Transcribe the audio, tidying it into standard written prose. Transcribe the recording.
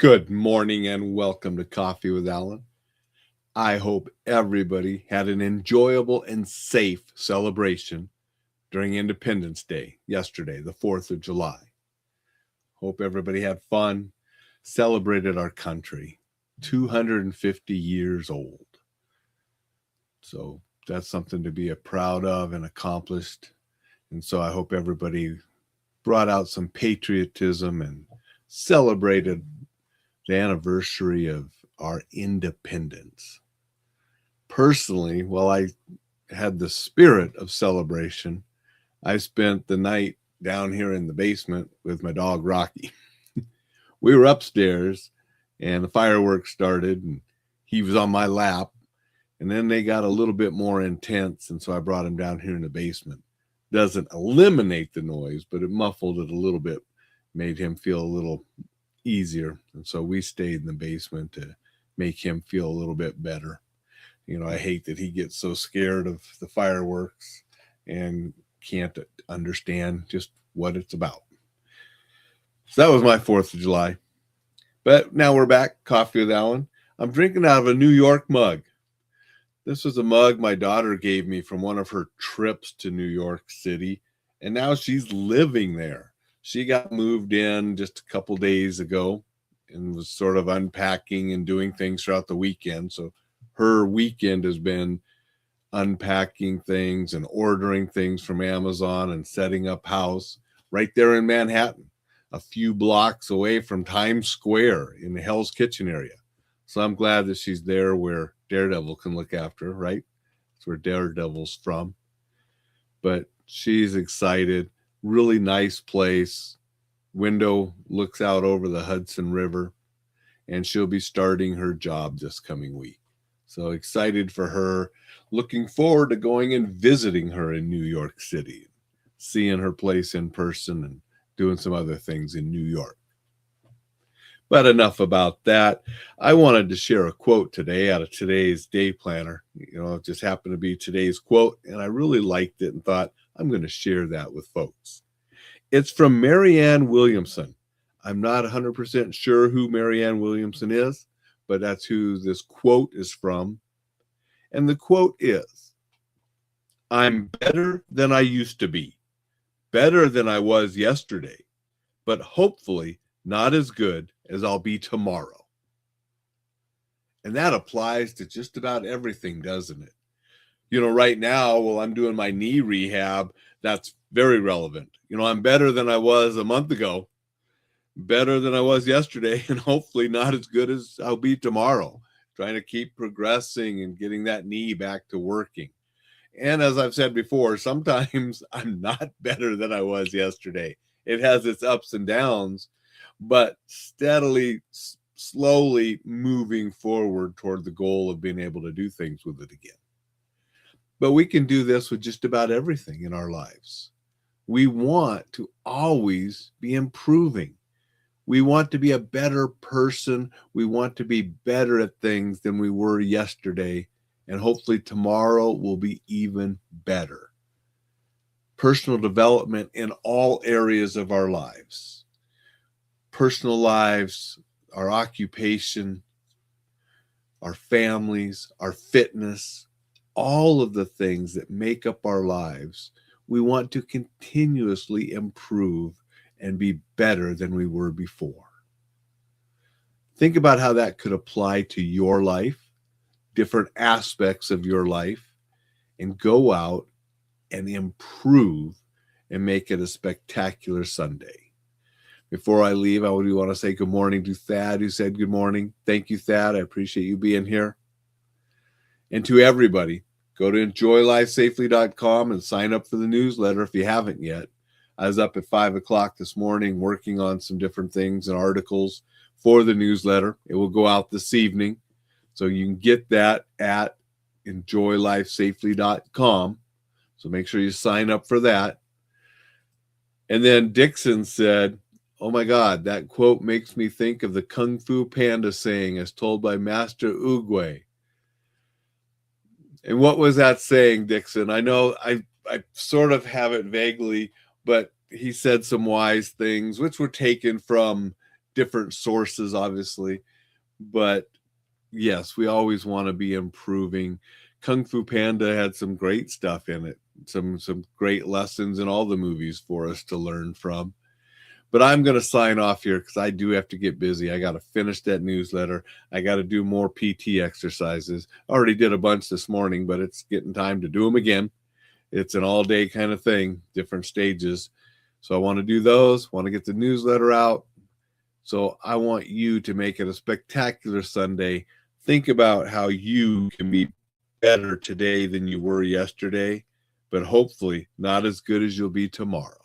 Good morning and welcome to Coffee with Alain. I hope everybody had an enjoyable and safe celebration during Independence Day yesterday, the 4th of July. Hope everybody had fun, celebrated our country, 250 years old. So that's something to be proud of and accomplished. And so I hope everybody brought out some patriotism and celebrated the anniversary of our independence. Personally, while I had the spirit of celebration, I spent the night down here in the basement with my dog Rocky. We were upstairs and the fireworks started and he was on my lap, and then they got a little bit more intense, and so I brought him down here in the basement. Doesn't eliminate the noise, but it muffled it a little bit, made him feel a little easier. And so we stayed in the basement to make him feel a little bit better. I hate that he gets so scared of the fireworks and can't understand just what it's about. So that was my 4th of July. But now we're back, Coffee with Alain. I'm drinking out of a New York mug. This was a mug my daughter gave me from one of her trips to New York City, and now she's living there. She got moved in just a couple days ago and was sort of unpacking and doing things throughout the weekend. So her weekend has been unpacking things and ordering things from Amazon and setting up house right there in Manhattan, a few blocks away from Times Square in the Hell's Kitchen area. So I'm glad that she's there where Daredevil can look after her, right? That's where Daredevil's from. But she's excited. Really nice place. Window looks out over the Hudson River, and she'll be starting her job this coming week. So excited for her. Looking forward to going and visiting her in New York City, seeing her place in person and doing some other things in New York. But enough about that. I wanted to share a quote today out of today's day planner. It just happened to be today's quote, and I really liked it and thought I'm going to share that with folks. It's from Marianne Williamson. I'm not 100% sure who Marianne Williamson is, but that's who this quote is from. And the quote is, "I'm better than I used to be, better than I was yesterday, but hopefully not as good as I'll be tomorrow." And that applies to just about everything, doesn't it? Right now, while I'm doing my knee rehab, that's very relevant. I'm better than I was a month ago, better than I was yesterday, and hopefully not as good as I'll be tomorrow. Trying to keep progressing and getting that knee back to working. And as I've said before, sometimes I'm not better than I was yesterday. It has its ups and downs, but steadily, slowly moving forward toward the goal of being able to do things with it again. But we can do this with just about everything in our lives. We want to always be improving. We want to be a better person. We want to be better at things than we were yesterday. And hopefully tomorrow will be even better. Personal development in all areas of our lives. Personal lives, our occupation, our families, our fitness, all of the things that make up our lives, we want to continuously improve and be better than we were before. Think about how that could apply to your life, different aspects of your life, and go out and improve and make it a spectacular Sunday. Before I leave, I would want to say good morning to Thad, who said good morning. Thank you, Thad. I appreciate you being here. And to everybody, go to enjoylifesafely.com and sign up for the newsletter if you haven't yet. I was up at 5 o'clock this morning working on some different things and articles for the newsletter. It will go out this evening. So you can get that at enjoylifesafely.com. So make sure you sign up for that. And then Dixon said, "Oh my God, that quote makes me think of the Kung Fu Panda saying as told by Master Oogway." And what was that saying, Dixon? I know I sort of have it vaguely, but he said some wise things, which were taken from different sources, obviously. But yes, we always want to be improving. Kung Fu Panda had some great stuff in it, some great lessons in all the movies for us to learn from. But I'm going to sign off here because I do have to get busy. I got to finish that newsletter. I got to do more PT exercises. I already did a bunch this morning, but it's getting time to do them again. It's an all-day kind of thing, different stages. So I want to do those, want to get the newsletter out. So I want you to make it a spectacular Sunday. Think about how you can be better today than you were yesterday, but hopefully not as good as you'll be tomorrow.